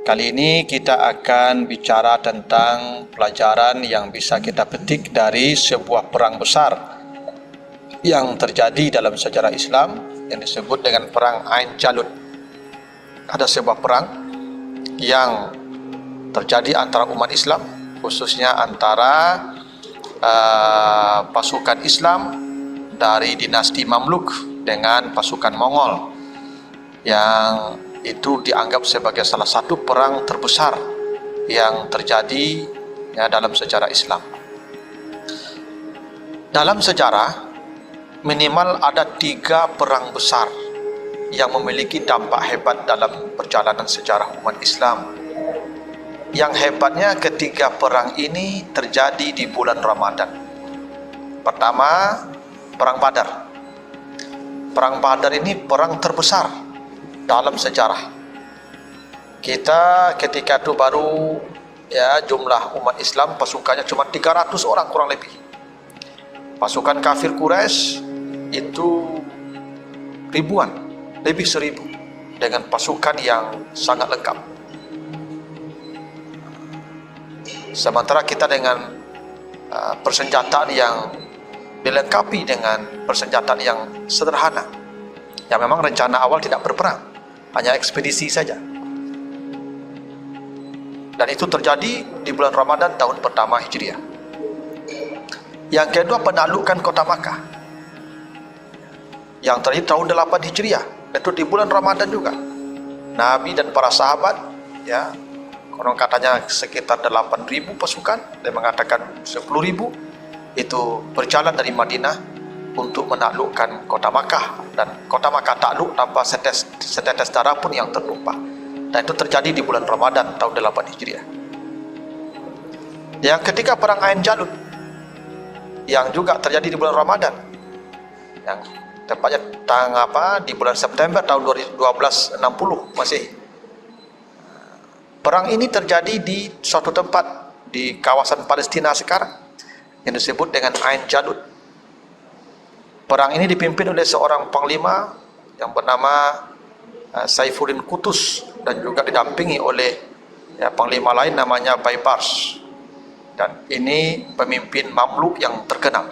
Kali ini kita akan bicara tentang pelajaran yang bisa kita petik dari sebuah perang besar yang terjadi dalam sejarah Islam yang disebut dengan Perang Ain Jalut. Ada sebuah perang yang terjadi antara umat Islam, khususnya antara pasukan Islam dari dinasti Mamluk dengan pasukan Mongol, yang itu dianggap sebagai salah satu perang terbesar yang terjadi dalam sejarah Islam. Dalam sejarah minimal ada 3 perang besar yang memiliki dampak hebat dalam perjalanan sejarah umat Islam. Yang hebatnya ketiga perang ini terjadi di bulan Ramadan. Pertama, Perang Badar. Perang Badar ini perang terbesar dalam sejarah. Kita ketika itu baru jumlah umat Islam pasukannya cuma 300 orang kurang lebih. Pasukan kafir Quraisy itu ribuan, lebih 1000 dengan pasukan yang sangat lengkap. Sementara kita dengan persenjataan yang dilengkapi dengan persenjataan yang sederhana, yang memang rencana awal tidak berperang, hanya ekspedisi saja. Dan itu terjadi di bulan Ramadan tahun pertama Hijriah. Yang kedua, penaklukan kota Makkah yang terjadi tahun 8 Hijriah, itu di bulan Ramadan juga. Nabi dan para sahabat, konon katanya sekitar 8.000 pasukan, dan mengatakan 10.000, itu berjalan dari Madinah untuk menaklukkan kota Makkah, dan kota Makkah takluk tanpa setetes darah pun yang tertumpah. Dan itu terjadi di bulan Ramadan tahun 8 Hijriah. Yang ketiga, Perang Ain Jalut yang juga terjadi di bulan Ramadan, yang tepatnya di bulan September tahun 1260 Masehi. Perang ini terjadi di suatu tempat di kawasan Palestina sekarang yang disebut dengan Ain Jalut. Perang ini dipimpin oleh seorang panglima yang bernama Saifuddin Qutus, dan juga didampingi oleh panglima lain namanya Baibars. Dan ini pemimpin Mamluk yang terkenal.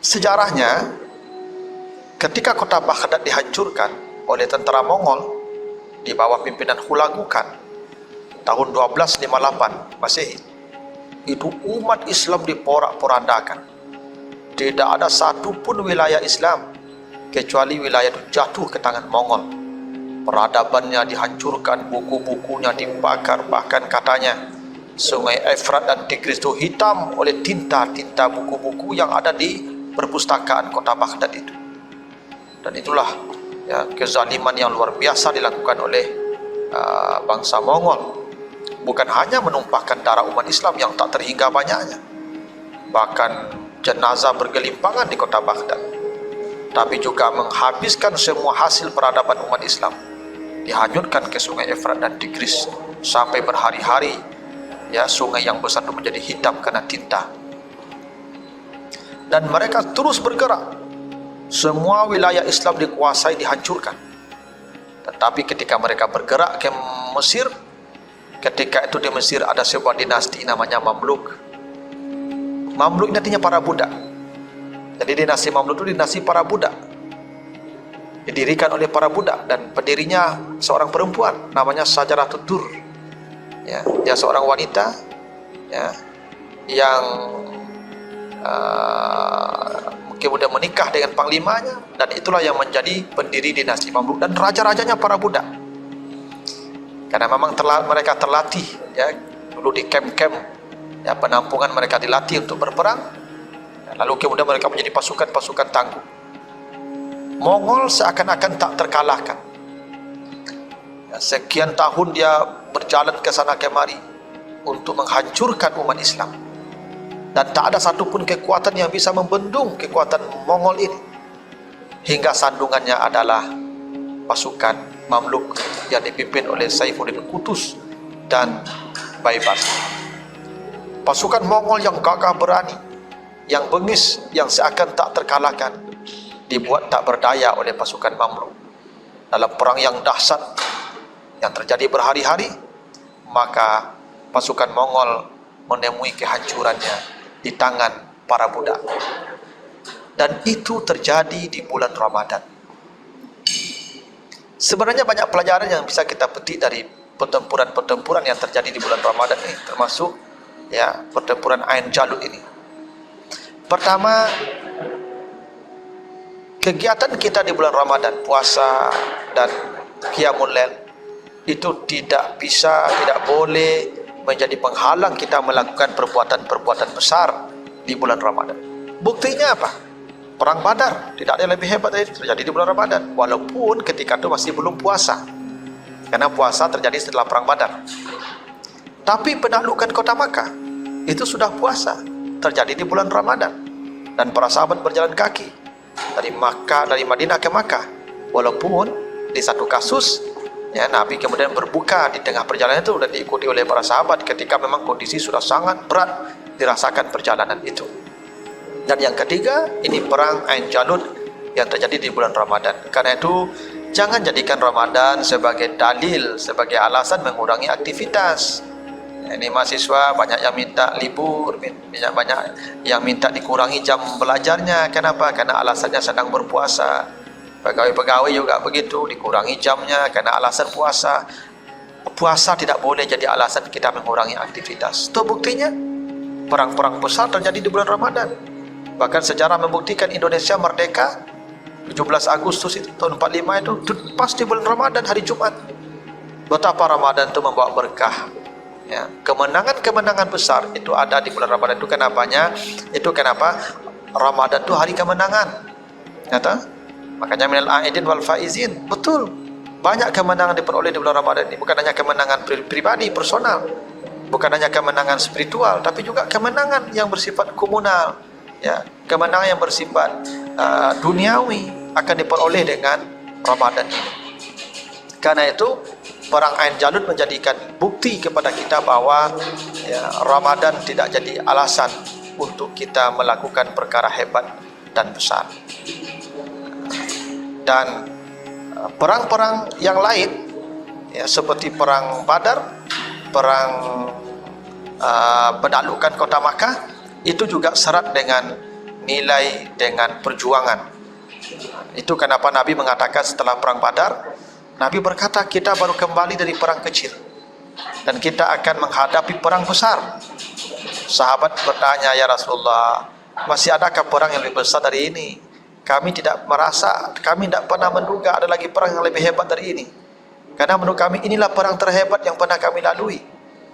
Sejarahnya, ketika kota Baghdad dihancurkan oleh tentara Mongol di bawah pimpinan Hulagu Khan tahun 1258 Masehi, itu umat Islam diporak-porandakan. Tidak ada satu pun wilayah Islam kecuali wilayah itu jatuh ke tangan Mongol. Peradabannya dihancurkan, buku-bukunya dibakar, bahkan katanya sungai Efrat dan Tigris itu hitam oleh tinta-tinta buku-buku yang ada di perpustakaan kota Baghdad itu. Dan itulah kezaliman yang luar biasa dilakukan oleh bangsa Mongol. Bukan hanya menumpahkan darah umat Islam yang tak terhingga banyaknya, bahkan jenazah bergelimpangan di kota Baghdad, tapi juga menghabiskan semua hasil peradaban umat Islam, dihanyutkan ke sungai Efrat dan Tigris sampai berhari-hari. Sungai yang besar itu menjadi hitam karena tinta. Dan mereka terus bergerak. Semua wilayah Islam dikuasai, dihancurkan. Tetapi ketika mereka bergerak ke Mesir, ketika itu di Mesir ada sebuah dinasti namanya Mamluk. Mamluk ini artinya para budak. Jadi dinasti Mamluk itu dinasti para budak, didirikan oleh para budak, dan pendirinya seorang perempuan namanya Sajaratud Dur. Dia seorang wanita yang kemudian menikah dengan panglimanya, dan itulah yang menjadi pendiri dinasti Mamluk, dan raja-rajanya para budak. Karena memang mereka terlatih dulu di camp-camp penampungan, mereka dilatih untuk berperang, lalu kemudian mereka menjadi pasukan-pasukan tangguh. Mongol seakan-akan tak terkalahkan. Sekian tahun dia berjalan ke sana kemari untuk menghancurkan umat Islam, dan tak ada satupun kekuatan yang bisa membendung kekuatan Mongol ini, hingga sandungannya adalah pasukan Mamluk yang dipimpin oleh Saifuddin Qutus dan Baibars. Pasukan Mongol yang gagah berani, yang bengis, yang seakan tak terkalahkan, dibuat tak berdaya oleh pasukan Mamluk. Dalam perang yang dahsyat yang terjadi berhari-hari, maka pasukan Mongol menemui kehancurannya di tangan para budak. Dan itu terjadi di bulan Ramadan. Sebenarnya banyak pelajaran yang bisa kita petik dari pertempuran-pertempuran yang terjadi di bulan Ramadan ini, termasuk ya pertempuran Ain Jalut ini. Pertama, kegiatan kita di bulan Ramadan, puasa dan Qiyamul Lail, itu tidak bisa, tidak boleh menjadi penghalang kita melakukan perbuatan-perbuatan besar di bulan Ramadan. Buktinya apa? Perang Badar, tidak ada yang lebih hebat dari itu, terjadi di bulan Ramadan, walaupun ketika itu masih belum puasa, karena puasa terjadi setelah Perang Badar. Tapi penaklukan kota Makkah itu sudah puasa, terjadi di bulan Ramadan, dan para sahabat berjalan kaki dari Madinah ke Makkah, walaupun di satu kasus ya, Nabi kemudian berbuka di tengah perjalanan itu dan diikuti oleh para sahabat ketika memang kondisi sudah sangat berat dirasakan perjalanan itu. Dan yang ketiga, ini perang Ain Jalut yang terjadi di bulan Ramadan. Karena itu jangan jadikan Ramadan sebagai dalil, sebagai alasan mengurangi aktivitas. Ini mahasiswa banyak yang minta libur, banyak yang minta dikurangi jam belajarnya. Kenapa? Karena alasannya sedang berpuasa. Pegawai-pegawai juga begitu, dikurangi jamnya karena alasan puasa. Puasa tidak boleh jadi alasan kita mengurangi aktivitas. Itu buktinya perang-perang besar terjadi di bulan Ramadan. Bahkan sejarah membuktikan Indonesia merdeka 17 Agustus itu tahun 45 itu pas di bulan Ramadan, hari Jumat. Betapa Ramadan itu membawa berkah. Ya, kemenangan-kemenangan besar itu ada di bulan Ramadan. Itu kenapanya? Itu kenapa Ramadan itu hari kemenangan. Nyata? Makanya minal aidin wal faizin. Betul. Banyak kemenangan diperoleh di bulan Ramadan ini. Bukan hanya kemenangan pribadi, personal. Bukan hanya kemenangan spiritual, tapi juga kemenangan yang bersifat komunal. Ya, kemenangan yang bersifat duniawi akan diperoleh dengan Ramadan ini. Karena itu perang Ain Jalut menjadikan bukti kepada kita bahwa ya, Ramadan tidak jadi alasan untuk kita melakukan perkara hebat dan besar. Dan perang-perang yang lain ya, seperti perang Badar, perang menaklukkan kota Makkah, itu juga syarat dengan nilai, dengan perjuangan. Itu kenapa Nabi mengatakan setelah perang Badar, Nabi berkata kita baru kembali dari perang kecil dan kita akan menghadapi perang besar. Sahabat bertanya, ya Rasulullah, masih adakah perang yang lebih besar dari ini? Kami tidak pernah menduga ada lagi perang yang lebih hebat dari ini. Karena menurut kami inilah perang terhebat yang pernah kami lalui,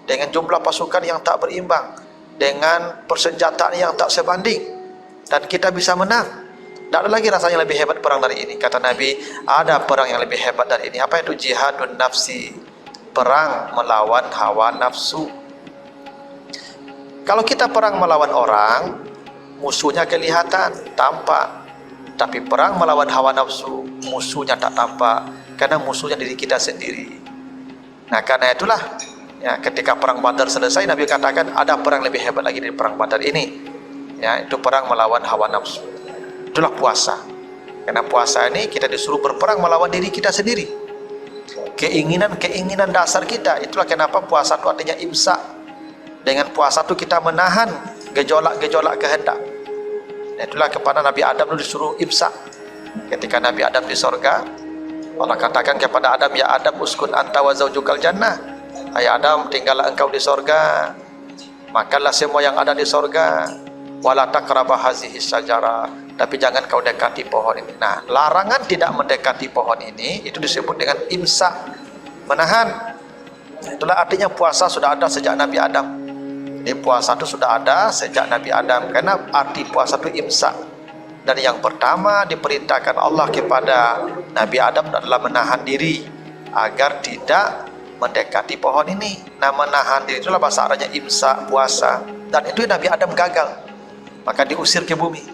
dengan jumlah pasukan yang tak berimbang, dengan persenjataan yang tak sebanding, dan kita bisa menang. Tidak ada lagi rasanya lebih hebat perang dari ini. Kata Nabi, ada perang yang lebih hebat dari ini. Apa itu? Jihadun nafsi, perang melawan hawa nafsu. Kalau kita perang melawan orang, musuhnya kelihatan, tampak. Tapi perang melawan hawa nafsu, musuhnya tak tampak, karena musuhnya diri kita sendiri. Nah, karena itulah ya, ketika perang Badar selesai, Nabi katakan ada perang lebih hebat lagi dari perang Badar ini. Ya, itu perang melawan hawa nafsu. Itulah puasa. Karena puasa ini kita disuruh berperang melawan diri kita sendiri. Keinginan dasar kita. Itulah kenapa puasa itu artinya imsak. Dengan puasa itu kita menahan gejolak-gejolak kehendak. Itulah kepada Nabi Adam itu disuruh imsak. Ketika Nabi Adam di sorga, Allah katakan kepada Adam, ya Adam uskun anta wa zaujukal jannah. Hai Adam, tinggallah engkau di sorga, makanlah semua yang ada di sorga. Wala taqraba hazihi syajara, tapi jangan kau dekati pohon ini. Nah, larangan tidak mendekati pohon ini itu disebut dengan imsak, menahan. Itulah artinya puasa sudah ada sejak Nabi Adam. Jadi puasa itu sudah ada sejak Nabi Adam, karena arti puasa itu imsak. Dan yang pertama diperintahkan Allah kepada Nabi Adam adalah menahan diri agar tidak mendekati pohon ini. Nah, menahan diri itulah bahasa Arabnya imsak, puasa. Dan itu Nabi Adam gagal, maka diusir ke bumi.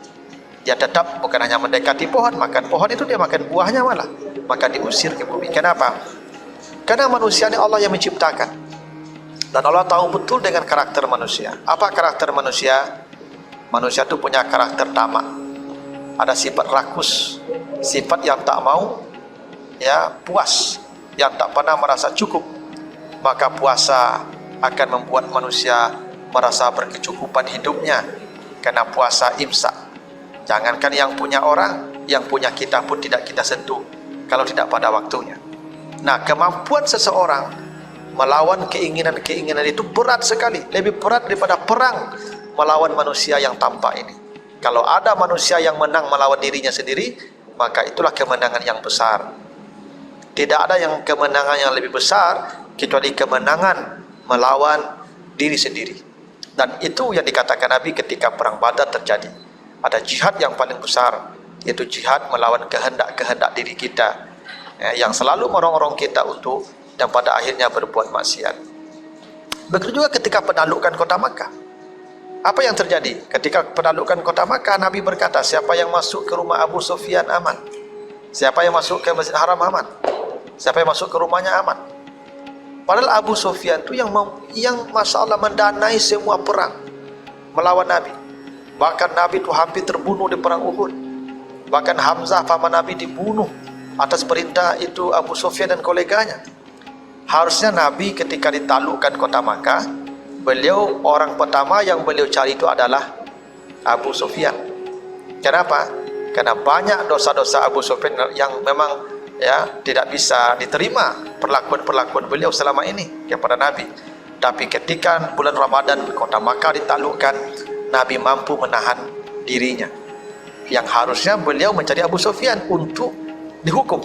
Dia tetap bukan hanya mendekati pohon, makan pohon itu dia makan buahnya malah, maka diusir ke bumi. Kenapa? Karena manusia ini Allah yang menciptakan, dan Allah tahu betul dengan karakter manusia. Apa karakter manusia? Manusia itu punya karakter tamak, ada sifat rakus, sifat yang tak mau ya puas. yang tak pernah merasa cukup, maka puasa akan membuat manusia merasa berkecukupan hidupnya, karena puasa imsak. Jangankan yang punya orang, yang punya kita pun tidak kita sentuh kalau tidak pada waktunya. Nah, kemampuan seseorang melawan keinginan-keinginan itu berat sekali, lebih berat daripada perang melawan manusia yang tampak ini. Kalau ada manusia yang menang melawan dirinya sendiri, maka itulah kemenangan yang besar. Tidak ada yang kemenangan yang lebih besar kecuali kemenangan melawan diri sendiri. Dan itu yang dikatakan Nabi ketika perang Badar terjadi. Ada jihad yang paling besar, yaitu jihad melawan kehendak-kehendak diri kita, yang selalu mendorong kita untuk dan pada akhirnya berbuat maksiat. Begitu juga ketika penaklukan kota Makkah. Apa yang terjadi? Ketika penaklukan kota Makkah, Nabi berkata, siapa yang masuk ke rumah Abu Sufyan aman. Siapa yang masuk ke Masjid Haram aman. Siapa yang masuk ke rumahnya aman. Padahal Abu Sufyan itu yang Masya Allah mendanai semua perang melawan Nabi. Bahkan Nabi itu hampir terbunuh di perang Uhud. Bahkan Hamzah paman Nabi dibunuh atas perintah itu Abu Sufyan dan koleganya. Harusnya Nabi ketika ditaklukkan kota Makkah, beliau orang pertama yang beliau cari itu adalah Abu Sufyan. Kenapa? Karena banyak dosa-dosa Abu Sufyan yang memang tidak bisa diterima perlakuan-perlakuan beliau selama ini kepada Nabi. Tapi ketika bulan Ramadan kota Makkah ditaklukkan, Nabi mampu menahan dirinya. Yang harusnya beliau mencari Abu Sufyan untuk dihukum,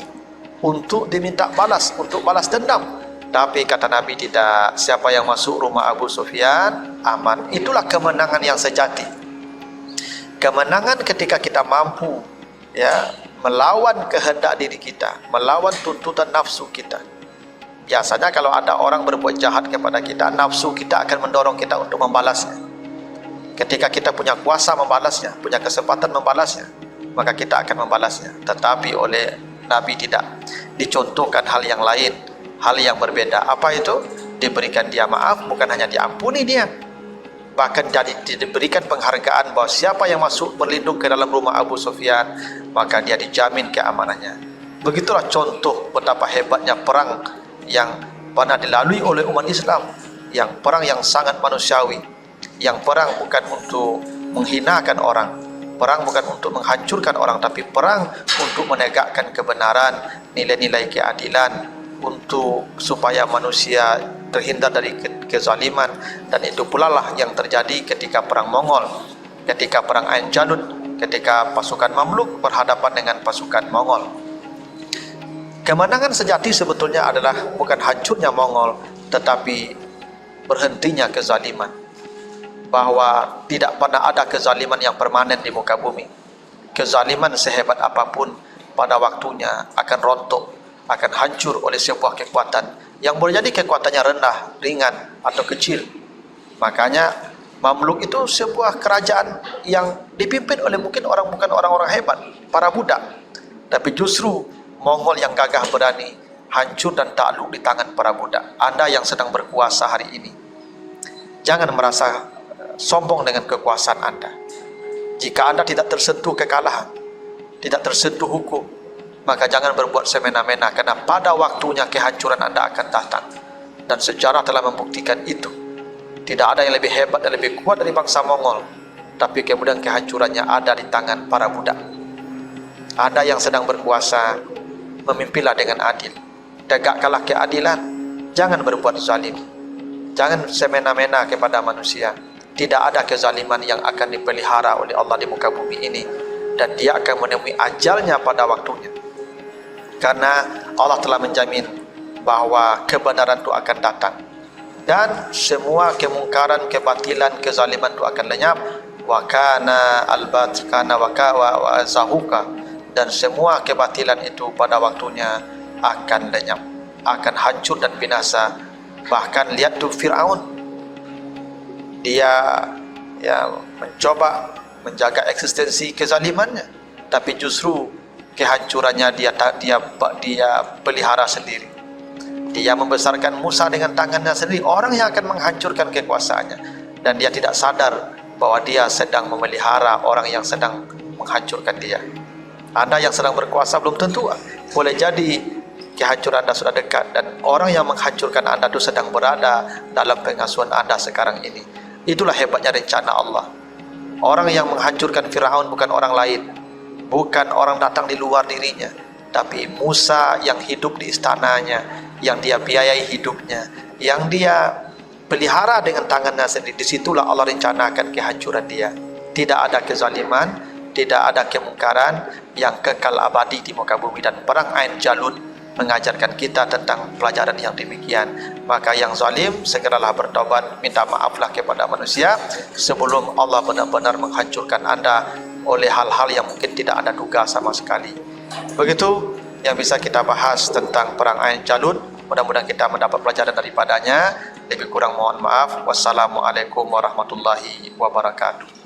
untuk diminta balas, untuk balas dendam. Tapi kata Nabi tidak, siapa yang masuk rumah Abu Sufyan aman. Itulah kemenangan yang sejati. Kemenangan ketika kita mampu melawan kehendak diri kita, melawan tuntutan nafsu kita. Biasanya kalau ada orang berbuat jahat kepada kita, nafsu kita akan mendorong kita untuk membalasnya. Ketika kita punya kuasa membalasnya, punya kesempatan membalasnya, maka kita akan membalasnya. Tetapi oleh Nabi tidak. Dicontohkan hal yang lain, hal yang berbeda. Apa itu? Diberikan dia maaf, bukan hanya diampuni dia, bahkan diberikan penghargaan bahwa siapa yang masuk berlindung ke dalam rumah Abu Sufyan, maka dia dijamin keamanannya. Begitulah contoh betapa hebatnya perang yang pernah dilalui oleh umat Islam, yang perang yang sangat manusiawi, yang perang bukan untuk menghinakan orang, perang bukan untuk menghancurkan orang, tapi perang untuk menegakkan kebenaran, nilai-nilai keadilan, untuk supaya manusia terhindar dari kezaliman. Dan itu pula lah yang terjadi ketika perang Mongol, ketika perang Ain Jalut, ketika pasukan Mamluk berhadapan dengan pasukan Mongol. Kemenangan sejati sebetulnya adalah bukan hancurnya Mongol, tetapi berhentinya kezaliman. Bahwa tidak pernah ada kezaliman yang permanen di muka bumi. Kezaliman sehebat apapun pada waktunya akan rontok, akan hancur oleh sebuah kekuatan yang boleh jadi kekuatannya rendah, ringan atau kecil. Makanya Mamluk itu sebuah kerajaan yang dipimpin oleh bukan orang-orang hebat, para budak. Tapi justru Mongol yang gagah berani hancur dan takluk di tangan para budak. Anda yang sedang berkuasa hari ini, jangan merasa sombong dengan kekuasaan Anda. Jika Anda tidak tersentuh kekalahan, tidak tersentuh hukum, maka jangan berbuat semena-mena, karena pada waktunya kehancuran Anda akan datang. Dan sejarah telah membuktikan itu. Tidak ada yang lebih hebat dan lebih kuat dari bangsa Mongol, tapi kemudian kehancurannya ada di tangan para budak. Anda yang sedang berkuasa, memimpinlah dengan adil, tegakkanlah keadilan, jangan berbuat zalim, jangan semena-mena kepada manusia. Tidak ada kezaliman yang akan dipelihara oleh Allah di muka bumi ini, dan dia akan menemui ajalnya pada waktunya. Karena Allah telah menjamin bahwa kebenaran itu akan datang, dan semua kemungkaran, kebatilan, kezaliman itu akan lenyap. Wa kana al-batikana wa zahuka, dan semua kebatilan itu pada waktunya akan lenyap, akan hancur dan binasa. Bahkan lihat tuh Fir'aun, dia mencoba menjaga eksistensi kezalimannya, tapi justru kehancurannya dia pelihara sendiri. Dia membesarkan Musa dengan tangannya sendiri, orang yang akan menghancurkan kekuasaannya, dan dia tidak sadar bahwa dia sedang memelihara orang yang sedang menghancurkan dia. Anda yang sedang berkuasa belum tentu boleh jadi kehancuran Anda sudah dekat, dan orang yang menghancurkan Anda itu sedang berada dalam pengasuhan Anda sekarang ini. Itulah hebatnya rencana Allah. Orang yang menghancurkan Firaun bukan orang lain, bukan orang datang di luar dirinya, tapi Musa yang hidup di istananya, yang dia biayai hidupnya, yang dia pelihara dengan tangannya sendiri. Disitulah Allah rencanakan kehancuran dia. Tidak ada kezaliman, tidak ada kemungkaran yang kekal abadi di muka bumi. Dan perang Ain Jalut mengajarkan kita tentang pelajaran yang demikian. Maka yang zalim segeralah bertobat, minta maaflah kepada manusia sebelum Allah benar-benar menghancurkan Anda oleh hal-hal yang mungkin tidak Anda duga sama sekali. Begitu yang bisa kita bahas tentang perang Ain Jalut. Mudah-mudahan kita mendapat pelajaran daripadanya. Lebih kurang mohon maaf. Wassalamualaikum warahmatullahi wabarakatuh.